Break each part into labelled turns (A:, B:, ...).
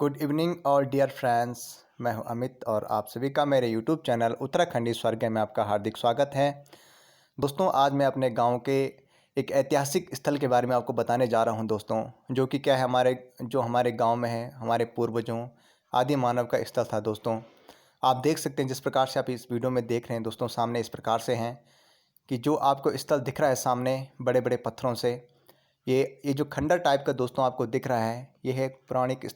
A: Good evening और dear friends. मैं हूं अमित और आप सभी का मेरे यूट्यूब चैनल उत्तराखंडी स्वर्ग में आपका हार्दिक स्वागत है। दोस्तों, आज मैं अपने गांव के एक ऐतिहासिक स्थल के बारे में आपको बताने जा रहा हूं दोस्तों, जो कि क्या है हमारे गांव में है, हमारे पूर्वजों आदि मानव का स्थल था दोस्तों। आप देख सकते हैं जिस प्रकार से आप इस वीडियो में देख रहे हैं दोस्तों, सामने इस प्रकार से हैं कि जो आपको स्थल दिख रहा है सामने बड़े बड़े पत्थरों से, ये जो खंडर टाइप का दोस्तों आपको दिख रहा है, ये है पौराणिक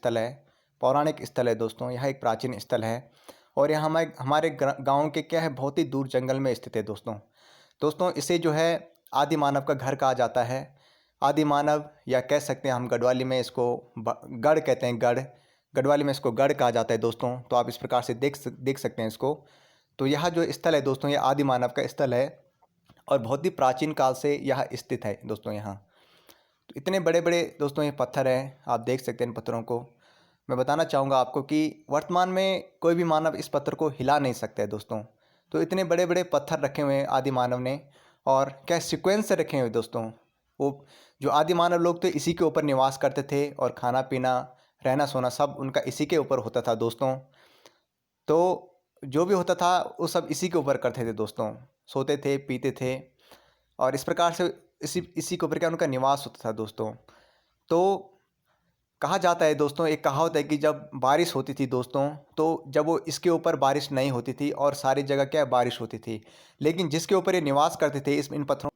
A: स्थल है दोस्तों। यह एक प्राचीन स्थल है और यह हमारे गांव के क्या है, बहुत ही दूर जंगल में स्थित है दोस्तों। दोस्तों, इसे जो है आदि मानव का घर कहा जाता है। आदि मानव, या कह सकते हैं हम गढ़वाली में इसको गढ़ कहते हैं। गढ़वाली में इसको गढ़ कहा जाता है दोस्तों। तो आप इस प्रकार से देख सकते हैं इसको। तो यह जो स्थल है दोस्तों, यह आदि मानव का स्थल है और बहुत ही प्राचीन काल से यह स्थित है दोस्तों। यहाँ तो इतने बड़े बड़े दोस्तों ये पत्थर हैं, आप देख सकते हैं इन पत्थरों को। मैं बताना चाहूँगा आपको कि वर्तमान में कोई भी मानव इस पत्थर को हिला नहीं सकता है दोस्तों। तो इतने बड़े बड़े पत्थर रखे हुए हैं आदि मानव ने, और क्या सीक्वेंस से रखे हुए दोस्तों। वो जो आदि मानव लोग थे इसी के ऊपर निवास करते थे और खाना पीना रहना सोना सब उनका इसी के ऊपर होता था दोस्तों। तो जो भी होता था वो सब इसी के ऊपर करते थे दोस्तों। सोते थे, पीते थे और इस प्रकार से इसी इसी के ऊपर क्या उनका निवास होता था दोस्तों। तो कहा जाता है दोस्तों, एक कहावत है कि जब बारिश होती थी दोस्तों, तो जब वो इसके ऊपर बारिश नहीं होती थी और सारी जगह क्या बारिश होती थी, लेकिन जिसके ऊपर ये निवास करते थे इन पत्थरों,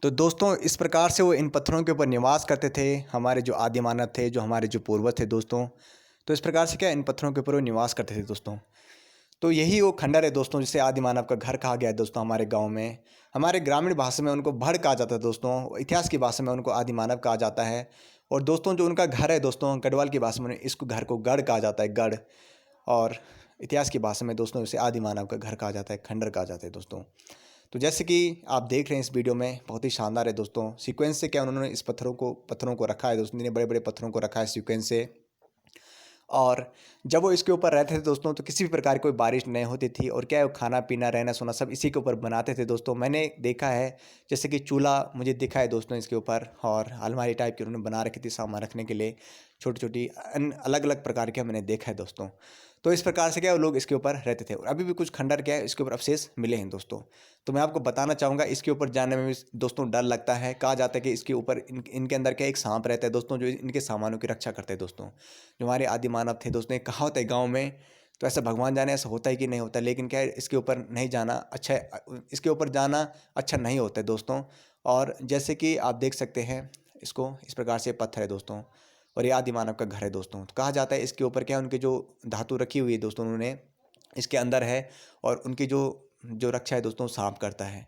A: तो दोस्तों इस प्रकार से वो इन पत्थरों के ऊपर निवास करते थे, हमारे जो आदि मानव थे, जो हमारे जो पूर्वज थे दोस्तों। तो इस प्रकार से क्या इन पत्थरों के ऊपर वो निवास करते थे दोस्तों। तो यही वो खंडर है दोस्तों, जिसे आदि मानव का घर कहा गया है दोस्तों। हमारे गांव में, हमारे ग्रामीण भाषा में उनको भड़ कहा जाता है दोस्तों, इतिहास की भाषा में उनको आदि मानव कहा जाता है। और दोस्तों जो उनका घर है दोस्तों, गढ़वाल की भाषा में इसको घर को गढ़ कहा जाता है, गढ़। और इतिहास की भाषा में दोस्तों इसे आदि मानव का घर कहा जाता है, खंडर कहा जाता है दोस्तों। तो जैसे कि आप देख रहे हैं इस वीडियो में, बहुत ही शानदार है दोस्तों। सीक्वेंस से क्या उन्होंने इस पत्थरों को रखा है दोस्तों, इतने बड़े बड़े पत्थरों को रखा है सीक्वेंस से। और जब वो इसके ऊपर रहते थे दोस्तों, तो किसी भी प्रकार की कोई बारिश नहीं होती थी और क्या है, वो खाना पीना रहना सोना सब इसी के ऊपर बनाते थे दोस्तों। मैंने देखा है, जैसे कि चूल्हा मुझे दिखा है दोस्तों इसके ऊपर, और अलमारी टाइप की उन्होंने बना रखी थी सामान रखने के लिए, छोटी छोटी अलग अलग प्रकार के मैंने देखा है दोस्तों। तो इस प्रकार से क्या वो लोग इसके ऊपर रहते थे और अभी भी कुछ खंडर क्या है इसके ऊपर अवशेष मिले हैं दोस्तों। तो मैं आपको बताना चाहूँगा, इसके ऊपर जाने में भी दोस्तों डर लगता है। कहा जाता है कि इसके ऊपर इनके अंदर क्या एक सांप रहता है दोस्तों, जो इनके सामानों की रक्षा करते हैं दोस्तों। जो हमारे आदि मानव थे दोस्तों, एक कहावत है गाँव में, तो ऐसा भगवान जाने ऐसा होता है कि नहीं होता, लेकिन क्या है इसके ऊपर नहीं जाना अच्छा है, इसके ऊपर जाना अच्छा नहीं होता है दोस्तों। और जैसे कि आप देख सकते हैं इसको, इस प्रकार से पत्थर है दोस्तों और ये आदि मानव का घर है दोस्तों। तो कहा जाता है इसके ऊपर क्या है, उनकी जो धातु रखी हुई है दोस्तों उन्होंने इसके अंदर है, और उनकी जो जो रक्षा है दोस्तों सांप करता है।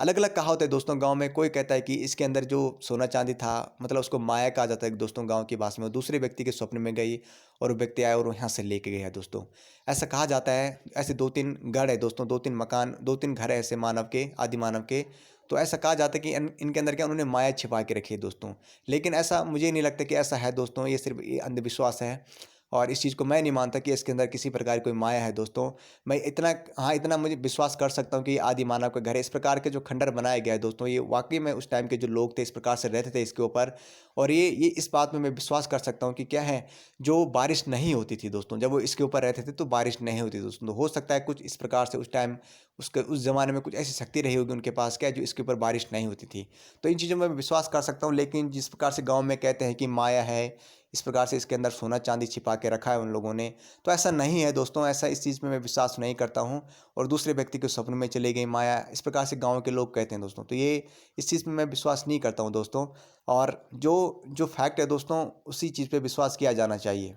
A: अलग अलग कहावत है दोस्तों गांव में। कोई कहता है कि इसके अंदर जो सोना चांदी था, मतलब उसको माया कहा जाता है दोस्तों गांव की भाषा में। वो दूसरे व्यक्ति के स्वप्न में गई और वो व्यक्ति आया और वो यहाँ से लेके गया दोस्तों, ऐसा कहा जाता है। ऐसे दो तीन गढ़ है दोस्तों, दो तीन मकान, दो तीन घर है ऐसे मानव के, आदि मानव के। तो ऐसा कहा जाता है कि इनके अंदर क्या उन्होंने माया छिपा के रखी है दोस्तों। लेकिन ऐसा मुझे नहीं लगता कि ऐसा है दोस्तों, ये सिर्फ ये अंधविश्वास है और इस चीज़ को मैं नहीं मानता कि इसके अंदर किसी प्रकार की कोई माया है दोस्तों। मैं इतना, हाँ, इतना मुझे विश्वास कर सकता हूँ कि आदि मानव का घर है। इस प्रकार के जो खंडर बनाए गए हैं दोस्तों, ये वाकई में उस टाइम के जो लोग थे इस प्रकार से रहते थे इसके ऊपर। और ये इस बात में मैं विश्वास कर सकता हूँ कि क्या है, जो बारिश नहीं होती थी दोस्तों, जब वो इसके ऊपर रहते थे तो बारिश नहीं होती दोस्तों। तो हो सकता है कुछ इस प्रकार से उस टाइम उस ज़माने में कुछ ऐसी शक्ति रही होगी उनके पास, क्या जो इसके ऊपर बारिश नहीं होती थी। तो इन चीज़ों में मैं विश्वास कर सकता हूँ। लेकिन जिस प्रकार से गाँव में कहते हैं कि माया है, इस प्रकार से इसके अंदर सोना चांदी छिपा के रखा है उन लोगों ने, तो ऐसा नहीं है दोस्तों। ऐसा इस चीज़ में मैं विश्वास नहीं करता हूँ। और दूसरे व्यक्ति के स्वप्न में चली गई माया, इस प्रकार से गाँव के लोग कहते हैं दोस्तों। तो ये इस चीज़ में मैं विश्वास नहीं करता हूँ दोस्तों। और जो जो फैक्ट है दोस्तों, उसी चीज़ पे विश्वास किया जाना चाहिए।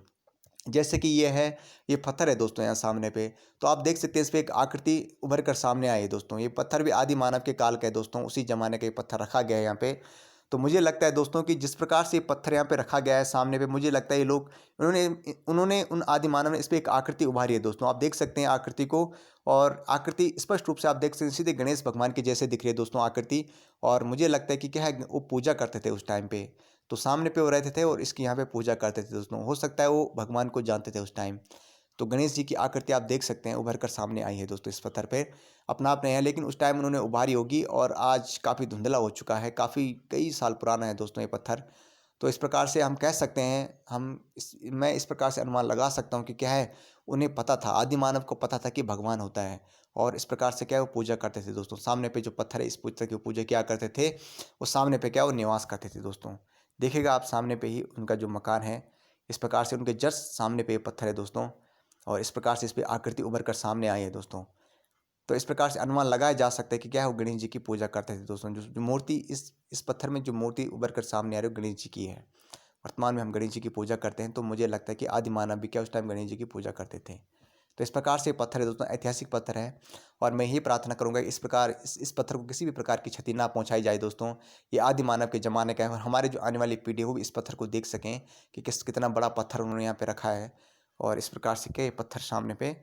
A: जैसे कि ये है, ये पत्थर है दोस्तों यहाँ सामने पे। तो आप देख सकते हैं इस पे एक आकृति उभर कर सामने आई है दोस्तों। ये पत्थर भी आदि मानव के काल का है दोस्तों, उसी जमाने का ये पत्थर रखा गया है यहाँ पे। तो मुझे लगता है दोस्तों कि जिस प्रकार से ये पत्थर यहाँ पे रखा गया है सामने पे, मुझे लगता है ये लोग उन्होंने उन्होंने उन आदि मानव ने इस पे एक आकृति उभारी है दोस्तों। आप देख सकते हैं आकृति को, और आकृति स्पष्ट रूप से आप देख सकते हैं, सीधे गणेश भगवान के जैसे दिख रही है दोस्तों आकृति। और मुझे लगता है कि क्या है, वो पूजा करते थे उस टाइम पे। तो सामने पे वो रहते थे और इसकी यहाँ पे पूजा करते थे दोस्तों। हो सकता है वो भगवान को जानते थे उस टाइम। तो गणेश जी की आकृति आप देख सकते हैं उभर कर सामने आई है दोस्तों इस पत्थर पे। अपना आप नहीं है, लेकिन उस टाइम उन्होंने उभारी होगी और आज काफ़ी धुंधला हो चुका है, काफ़ी कई साल पुराना है दोस्तों ये पत्थर। तो इस प्रकार से हम कह सकते हैं, मैं इस प्रकार से अनुमान लगा सकता हूँ कि क्या है, उन्हें पता था, आदि मानव को पता था कि भगवान होता है। और इस प्रकार से क्या है, वो पूजा करते थे दोस्तों। सामने पे जो पत्थर है, इस पत्थर की पूजा क्या करते थे, वो सामने पे क्या वो निवास करते थे दोस्तों। देखिएगा आप, सामने पे ही उनका जो मकान है, इस प्रकार से उनके जस्ट सामने पे ये पत्थर है दोस्तों। और इस प्रकार से इस पर आकृति उभर कर सामने आई है दोस्तों। तो इस प्रकार से अनुमान लगाया जा सकता है कि क्या है, वो गणेश जी की पूजा करते थे दोस्तों। जो मूर्ति इस पत्थर में जो मूर्ति उभर कर सामने आ रही है, वो गणेश जी की है। वर्तमान में हम गणेश जी की पूजा करते हैं, तो मुझे लगता है कि आदि मानव भी क्या उस टाइम गणेश जी की पूजा करते थे। तो इस प्रकार से पत्थर है दोस्तों, ऐतिहासिक पत्थर है। और मैं यही प्रार्थना करूंगा, इस प्रकार इस पत्थर को किसी भी प्रकार की क्षति ना पहुंचाई जाए दोस्तों। ये आदि मानव के ज़माने का है, और हमारे जो आने वाली पीढ़ी है वो भी इस पत्थर को देख सकें कि कितना बड़ा पत्थर उन्होंने यहाँ पे रखा है। और इस प्रकार से क्या ये पत्थर सामने पे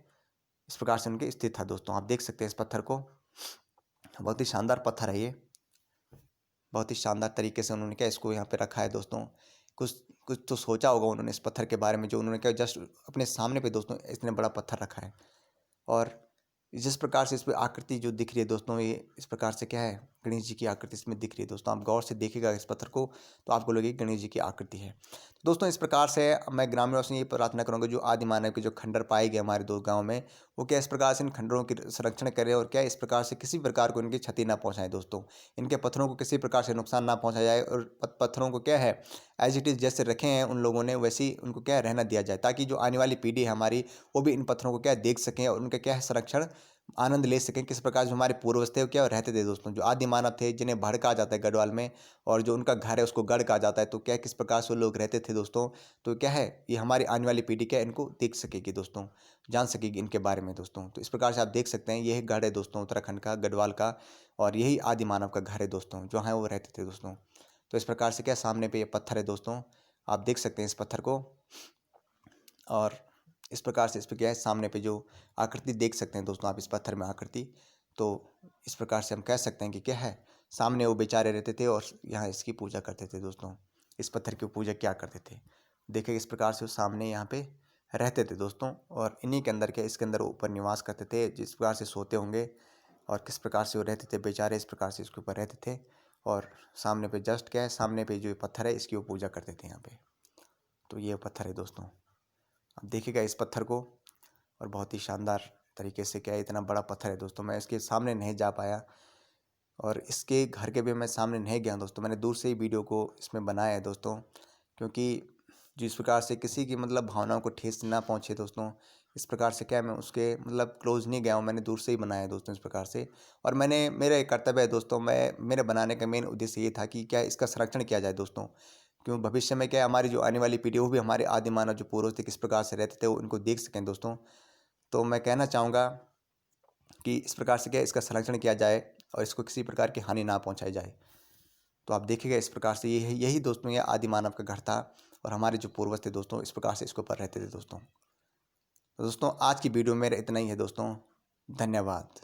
A: इस प्रकार से उनके स्थित था दोस्तों। आप देख सकते हैं इस पत्थर को, बहुत ही शानदार पत्थर है ये। बहुत ही शानदार तरीके से उन्होंने क्या इसको यहाँ पे रखा है दोस्तों। कुछ कुछ तो सोचा होगा उन्होंने इस पत्थर के बारे में, जो उन्होंने क्या जस्ट अपने सामने पे दोस्तों इतने बड़ा पत्थर रखा है। और जिस प्रकार से इस पे आकृति जो दिख रही है दोस्तों, ये इस प्रकार से क्या है, गणेश जी की आकृति इसमें दिख रही है दोस्तों। आप गौर से देखिएगा इस पत्थर को, तो आपको लगेगी गणेश जी की आकृति है। तो दोस्तों इस प्रकार से मैं ग्रामीणों से ये प्रार्थना करूंगा, जो आदि मानव के जो खंडर पाए गए हमारे दो गाँव में, वो क्या इस प्रकार से इन खंडरों की संरक्षण करें, और क्या इस प्रकार से किसी प्रकार को इनकी क्षति ना पहुँचाएं दोस्तों। इनके पत्थरों को किसी प्रकार से नुकसान ना पहुँचाया जाए, और पत्थरों को क्या है, एज इट इज़ जैसे रखे हैं उन लोगों ने, वैसे ही उनको क्या है रहना दिया जाए, ताकि जो आने वाली पीढ़ी है हमारी, वो भी इन पत्थरों को क्या है देख सकें, और उनका क्या है संरक्षण आनंद ले सकें। किस प्रकार जो हमारे पूर्वज थे वो क्या रहते थे दोस्तों, जो आदि मानव थे, जिन्हें भड़ कहा जाता है गढ़वाल में, और जो उनका घर है उसको गढ़ कहा जाता है, तो क्या किस प्रकार से वो लोग रहते थे दोस्तों। तो क्या है, ये हमारी आने वाली पीढ़ी क्या इनको देख सकेगी दोस्तों, जान सकेगी इनके बारे में दोस्तों। तो इस प्रकार से आप देख सकते हैं, यही गढ़ है दोस्तों उत्तराखंड का, गढ़वाल का। और यही आदि मानव का घर है दोस्तों, जो है वो रहते थे दोस्तों। तो इस प्रकार से क्या सामने पे ये पत्थर है दोस्तों, आप देख सकते हैं इस पत्थर को। और इस प्रकार से इस पर क्या है, सामने पे जो आकृति देख सकते हैं दोस्तों आप इस पत्थर में आकृति। तो इस प्रकार से हम कह सकते हैं कि क्या है, सामने वो बेचारे रहते थे और यहाँ इसकी पूजा करते थे दोस्तों। इस पत्थर की पूजा क्या करते थे, देखिए इस प्रकार से वो सामने यहाँ पे रहते थे दोस्तों। और इन्हीं के अंदर क्या, इसके अंदर ऊपर निवास करते थे, जिस प्रकार से सोते होंगे, और किस प्रकार से वो रहते थे बेचारे, इस प्रकार से इसके ऊपर रहते थे। और सामने पे जस्ट क्या है, सामने पे जो ये पत्थर है इसकी वो पूजा करते थे यहाँ पे। तो ये पत्थर है दोस्तों, आप देखिएगा इस पत्थर को। और बहुत ही शानदार तरीके से क्या है, इतना बड़ा पत्थर है दोस्तों, मैं इसके सामने नहीं जा पाया, और इसके घर के भी मैं सामने नहीं गया दोस्तों। मैंने दूर से ही वीडियो को इसमें बनाया है दोस्तों, क्योंकि जिस प्रकार से किसी की मतलब भावनाओं को ठेस ना पहुँचे दोस्तों, इस प्रकार से क्या है, मैं उसके मतलब क्लोज नहीं गया हूँ, मैंने दूर से ही बनाया है दोस्तों इस प्रकार से। और मेरा एक कर्तव्य है दोस्तों, मेरे बनाने का मेन उद्देश्य ये था कि क्या इसका संरक्षण किया जाए दोस्तों। क्यों भविष्य में क्या है, हमारी जो आने वाली पीढ़ी वो भी हमारे आदि मानव जो पूर्वज थे किस प्रकार से रहते थे, वो इनको देख सकें दोस्तों। तो मैं कहना चाहूँगा कि इस प्रकार से क्या इसका संरक्षण किया जाए, और इसको किसी प्रकार की हानि ना पहुँचाई जाए। तो आप देखिएगा इस प्रकार से यही दोस्तों ये आदि मानव का घर था, और हमारे जो पूर्वज थे दोस्तों इस प्रकार से इसके ऊपर रहते थे दोस्तों। तो दोस्तों आज की वीडियो में मेरा इतना ही है दोस्तों, धन्यवाद।